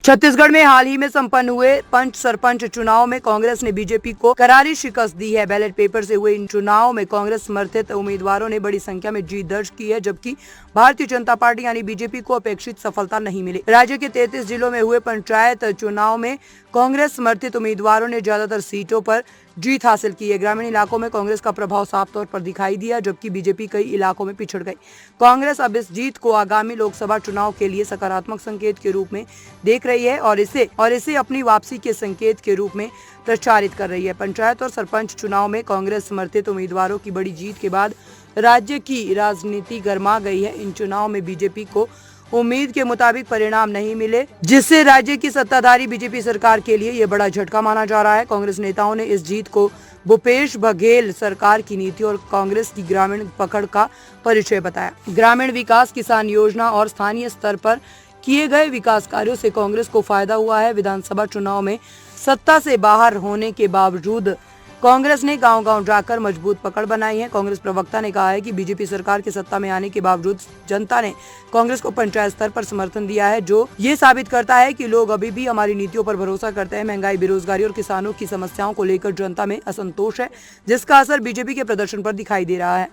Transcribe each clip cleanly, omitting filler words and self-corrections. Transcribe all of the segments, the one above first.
छत्तीसगढ़ में हाल ही में संपन्न हुए पंच सरपंच चुनाव में कांग्रेस ने बीजेपी को करारी शिकस्त दी है। बैलेट पेपर से हुए इन चुनाव में कांग्रेस समर्थित उम्मीदवारों ने बड़ी संख्या में जीत दर्ज की है, जबकि भारतीय जनता पार्टी यानी बीजेपी को अपेक्षित सफलता नहीं मिली। राज्य के 33 जिलों में हुए पंचायत चुनाव में कांग्रेस समर्थित उम्मीदवारों ने ज्यादातर सीटों पर जीत हासिल की है। ग्रामीण इलाकों में कांग्रेस का प्रभाव साफ तौर पर दिखाई दिया, जबकि बीजेपी कई इलाकों में पिछड़ गई। कांग्रेस अब इस जीत को आगामी लोकसभा चुनाव के लिए सकारात्मक संकेत के रूप में देख रही है और इसे अपनी वापसी के संकेत के रूप में प्रचारित कर रही है। पंचायत और सरपंच चुनाव में कांग्रेस समर्थित उम्मीदवारों की बड़ी जीत के बाद राज्य की राजनीति गर्मा गई है। इन चुनाव में बीजेपी को उम्मीद के मुताबिक परिणाम नहीं मिले, जिससे राज्य की सत्ताधारी बीजेपी सरकार के लिए ये बड़ा झटका माना जा रहा है। कांग्रेस नेताओं ने इस जीत को भूपेश बघेल सरकार की नीति और कांग्रेस की ग्रामीण पकड़ का परिचय बताया। ग्रामीण विकास, किसान योजना और स्थानीय स्तर पर किए गए विकास कार्यों से कांग्रेस को फायदा हुआ है। विधानसभा चुनाव में सत्ता से बाहर होने के बावजूद कांग्रेस ने गांव-गांव जाकर मजबूत पकड़ बनाई है। कांग्रेस प्रवक्ता ने कहा है कि बीजेपी सरकार के सत्ता में आने के बावजूद जनता ने कांग्रेस को पंचायत स्तर पर समर्थन दिया है, जो ये साबित करता है कि लोग अभी भी हमारी नीतियों पर भरोसा करते हैं। महंगाई, बेरोजगारी और किसानों की समस्याओं को लेकर जनता में असंतोष है, जिसका असर बीजेपी के प्रदर्शन पर दिखाई दे रहा है।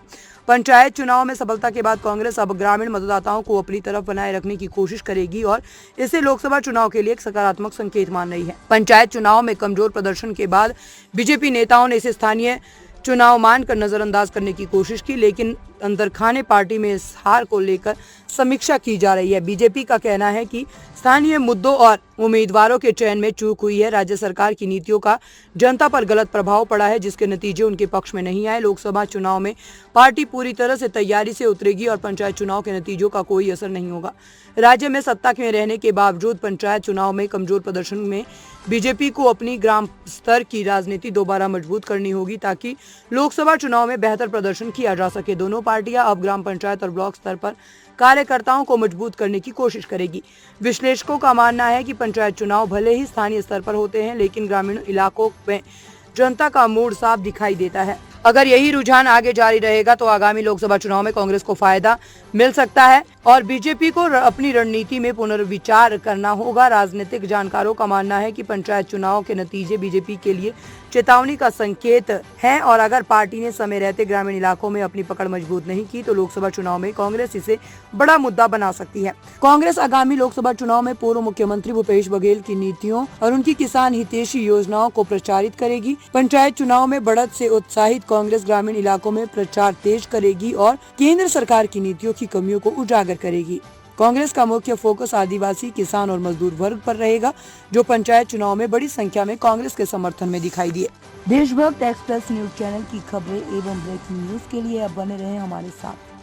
पंचायत चुनाव में सफलता के बाद कांग्रेस अब ग्रामीण मतदाताओं को अपनी तरफ बनाए रखने की कोशिश करेगी और इसे लोकसभा चुनाव के लिए एक सकारात्मक संकेत मान रही है। पंचायत चुनाव में कमजोर प्रदर्शन के बाद बीजेपी नेताओं ने इसे स्थानीय चुनाव मानकर नजरअंदाज करने की कोशिश की, लेकिन अंदरखाने पार्टी में इस हार को लेकर समीक्षा की जा रही है। बीजेपी का कहना है कि स्थानीय मुद्दों और उम्मीदवारों के चयन में चूक हुई है। राज्य सरकार की नीतियों का जनता पर गलत प्रभाव पड़ा है, जिसके नतीजे उनके पक्ष में नहीं आए। लोकसभा चुनाव में पार्टी पूरी तरह से तैयारी से उतरेगी और पंचायत चुनाव के नतीजों का कोई असर नहीं होगा। राज्य में सत्ता में रहने के बावजूद पंचायत चुनाव में कमजोर प्रदर्शन में बीजेपी को अपनी ग्राम स्तर की राजनीति दोबारा मजबूत करनी होगी, ताकि लोकसभा चुनाव में बेहतर प्रदर्शन किया जा सके। दोनों पार्टियां अब ग्राम पंचायत और ब्लॉक स्तर पर कार्यकर्ताओं को मजबूत करने की कोशिश करेगी। विश्लेषकों का मानना है कि पंचायत चुनाव भले ही स्थानीय स्तर पर होते हैं, लेकिन ग्रामीण इलाकों में जनता का मूड साफ दिखाई देता है। अगर यही रुझान आगे जारी रहेगा तो आगामी लोकसभा चुनाव में कांग्रेस को फायदा मिल सकता है और बीजेपी को अपनी रणनीति में पुनर्विचार करना होगा। राजनीतिक जानकारों का मानना है कि पंचायत चुनाव के नतीजे बीजेपी के लिए चेतावनी का संकेत है और अगर पार्टी ने समय रहते ग्रामीण इलाकों में अपनी पकड़ मजबूत नहीं की तो लोकसभा चुनाव में कांग्रेस इसे बड़ा मुद्दा बना सकती है। कांग्रेस आगामी लोकसभा चुनाव में पूर्व मुख्यमंत्री भूपेश बघेल की नीतियों और उनकी किसान हितैषी योजनाओं को प्रचारित करेगी। पंचायत चुनाव में बढ़त से उत्साहित कांग्रेस ग्रामीण इलाकों में प्रचार तेज करेगी और केंद्र सरकार की नीतियों की कमियों को उजागर करेगी। कांग्रेस का मुख्य फोकस आदिवासी, किसान और मजदूर वर्ग पर रहेगा, जो पंचायत चुनाव में बड़ी संख्या में कांग्रेस के समर्थन में दिखाई दिए। देशभक्त एक्सप्रेस न्यूज चैनल की खबरें एवं ब्रेकिंग न्यूज के लिए अब बने रहे हमारे साथ।